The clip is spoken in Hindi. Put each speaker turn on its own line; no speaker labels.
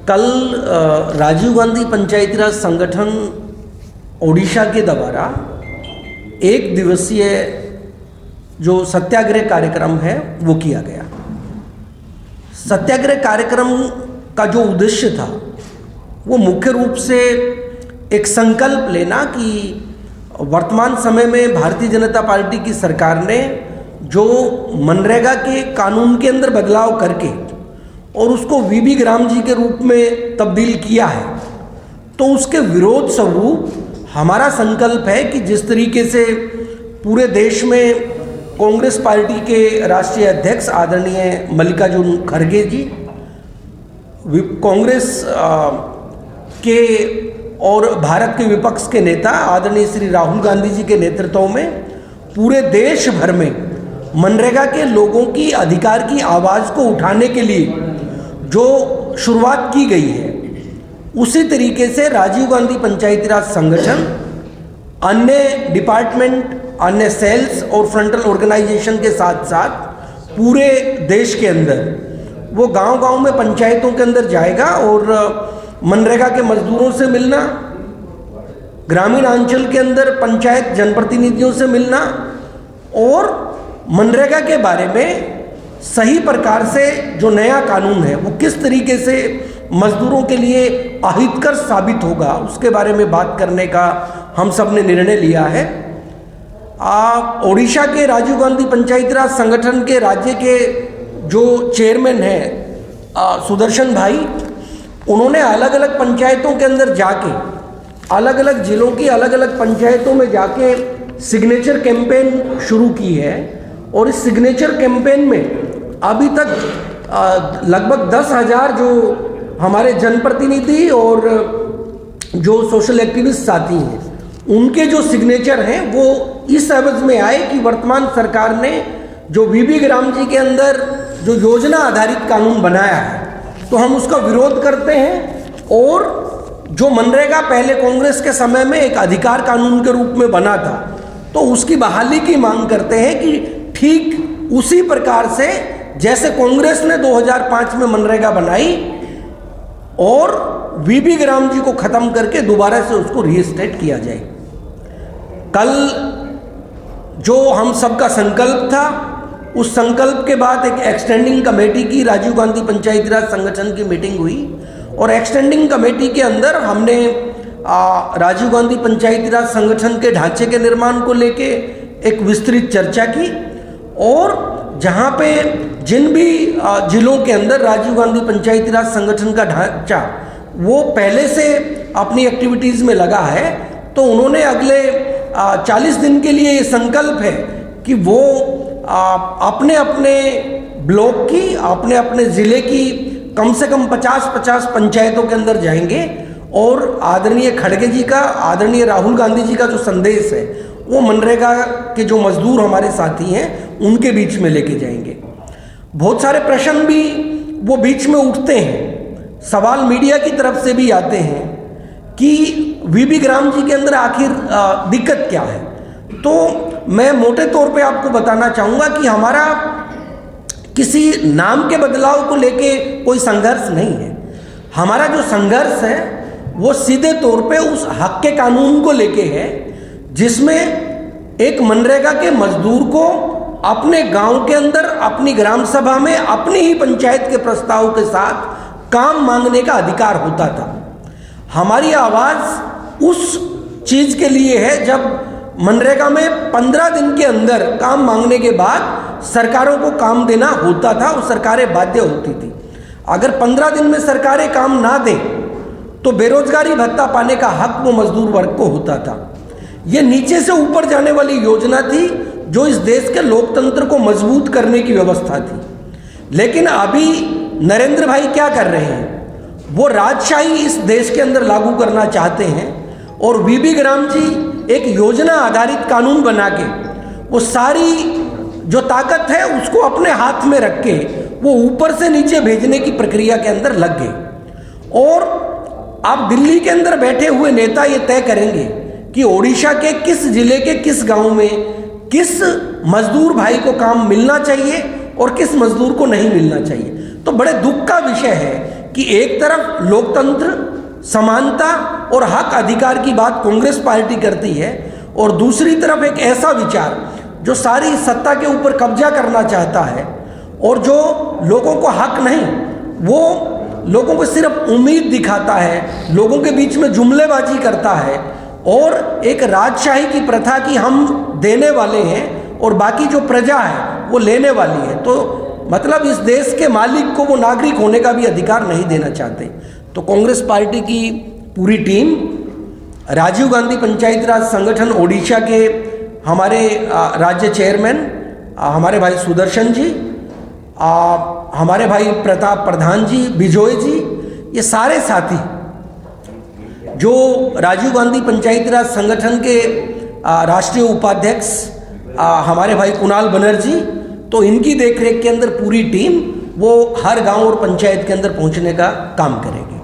कल राजीव गांधी पंचायती राज संगठन ओडिशा के द्वारा एक दिवसीय जो सत्याग्रह कार्यक्रम है वो किया गया। सत्याग्रह कार्यक्रम का जो उद्देश्य था वो मुख्य रूप से एक संकल्प लेना कि वर्तमान समय में भारतीय जनता पार्टी की सरकार ने जो मनरेगा के कानून के अंदर बदलाव करके और उसको वीबी ग्राम जी के रूप में तब्दील किया है, तो उसके विरोध स्वरूप हमारा संकल्प है कि जिस तरीके से पूरे देश में कांग्रेस पार्टी के राष्ट्रीय अध्यक्ष आदरणीय मल्लिकार्जुन खड़गे जी, कांग्रेस के और भारत के विपक्ष के नेता आदरणीय श्री राहुल गांधी जी के नेतृत्व में पूरे देश भर में मनरेगा के लोगों की अधिकार की आवाज़ को उठाने के लिए जो शुरुआत की गई है, उसी तरीके से राजीव गांधी पंचायती राज संगठन अन्य डिपार्टमेंट, अन्य सेल्स और फ्रंटल ऑर्गेनाइजेशन के साथ साथ पूरे देश के अंदर वो गांव-गांव में पंचायतों के अंदर जाएगा और मनरेगा के मजदूरों से मिलना, ग्रामीण अंचल के अंदर पंचायत जनप्रतिनिधियों से मिलना और मनरेगा के बारे में सही प्रकार से जो नया कानून है वो किस तरीके से मजदूरों के लिए अहितकर साबित होगा उसके बारे में बात करने का हम सब ने निर्णय लिया है। ओडिशा के राजीव गांधी पंचायती राज संगठन के राज्य के जो चेयरमैन हैं सुदर्शन भाई, उन्होंने अलग अलग पंचायतों के अंदर जाके, अलग अलग जिलों की अलग अलग पंचायतों में जाके सिग्नेचर कैंपेन शुरू की है और इस सिग्नेचर कैंपेन में अभी तक लगभग 10,000 जो हमारे जनप्रतिनिधि और जो सोशल एक्टिविस्ट साथी हैं उनके जो सिग्नेचर हैं वो इस एवज में आए कि वर्तमान सरकार ने जो वीबी ग्राम जी के अंदर जो योजना आधारित कानून बनाया है तो हम उसका विरोध करते हैं और जो मनरेगा पहले कांग्रेस के समय में एक अधिकार कानून के रूप में बना था तो उसकी बहाली की मांग करते हैं कि ठीक उसी प्रकार से जैसे कांग्रेस ने 2005 में मनरेगा बनाई और वीबी ग्राम जी को खत्म करके दोबारा से उसको रीस्टेट किया जाए। कल जो हम सबका संकल्प था, उस संकल्प के बाद एक एक्सटेंडिंग कमेटी की राजीव गांधी पंचायती राज संगठन की मीटिंग हुई और एक्सटेंडिंग कमेटी के अंदर हमने राजीव गांधी पंचायती राज संगठन के ढांचे के निर्माण को लेके एक विस्तृत चर्चा की और जहाँ पे जिन भी जिलों के अंदर राजीव गांधी पंचायती राज संगठन का ढांचा वो पहले से अपनी एक्टिविटीज़ में लगा है तो उन्होंने अगले 40 दिन के लिए ये संकल्प है कि वो अपने अपने ब्लॉक की, अपने अपने ज़िले की कम से कम 50-50 पंचायतों के अंदर जाएंगे और आदरणीय खड़गे जी का, आदरणीय राहुल गांधी जी का जो संदेश है वो मनरेगा के जो मजदूर हमारे साथी हैं उनके बीच में लेके जाएंगे। बहुत सारे प्रश्न भी वो बीच में उठते हैं, सवाल मीडिया की तरफ से भी आते हैं कि वीबी ग्राम जी के अंदर आखिर दिक्कत क्या है। तो मैं मोटे तौर पे आपको बताना चाहूँगा कि हमारा किसी नाम के बदलाव को लेके कोई संघर्ष नहीं है। हमारा जो संघर्ष है वो सीधे तौर पे उस हक के कानून को लेके है जिसमें एक मनरेगा के मजदूर को अपने गांव के अंदर, अपनी ग्राम सभा में, अपनी ही पंचायत के प्रस्ताव के साथ काम मांगने का अधिकार होता था। हमारी आवाज़ उस चीज़ के लिए है जब मनरेगा में 15 दिन के अंदर काम मांगने के बाद सरकारों को काम देना होता था और सरकारें बाध्य होती थी। अगर 15 दिन में सरकारें काम ना दें तो बेरोजगारी भत्ता पाने का हक वो मजदूर वर्ग को होता था। ये नीचे से ऊपर जाने वाली योजना थी जो इस देश के लोकतंत्र को मजबूत करने की व्यवस्था थी। लेकिन अभी नरेंद्र भाई क्या कर रहे हैं, वो राजशाही इस देश के अंदर लागू करना चाहते हैं और वीबी ग्राम जी एक योजना आधारित कानून बना के वो सारी जो ताकत है उसको अपने हाथ में रख के वो ऊपर से नीचे भेजने की प्रक्रिया के अंदर लग गए। और अब दिल्ली के अंदर बैठे हुए नेता ये तय करेंगे कि ओडिशा के किस जिले के किस गांव में किस मजदूर भाई को काम मिलना चाहिए और किस मजदूर को नहीं मिलना चाहिए। तो बड़े दुख का विषय है कि एक तरफ लोकतंत्र, समानता और हक अधिकार की बात कांग्रेस पार्टी करती है और दूसरी तरफ एक ऐसा विचार जो सारी सत्ता के ऊपर कब्जा करना चाहता है और जो लोगों को हक नहीं, वो लोगों को सिर्फ उम्मीद दिखाता है, लोगों के बीच में जुमलेबाजी करता है और एक राजशाही की प्रथा की हम देने वाले हैं और बाकी जो प्रजा है वो लेने वाली है। तो मतलब इस देश के मालिक को वो नागरिक होने का भी अधिकार नहीं देना चाहते। तो कांग्रेस पार्टी की पूरी टीम, राजीव गांधी पंचायती राज संगठन ओडिशा के हमारे राज्य चेयरमैन हमारे भाई सुदर्शन जी, हमारे भाई प्रताप प्रधान जी, बिजोय जी, ये सारे साथी जो राजीव गांधी पंचायती राज संगठन के राष्ट्रीय उपाध्यक्ष हमारे भाई कुणाल बनर्जी, तो इनकी देखरेख के अंदर पूरी टीम वो हर गांव और पंचायत के अंदर पहुंचने का काम करेगी।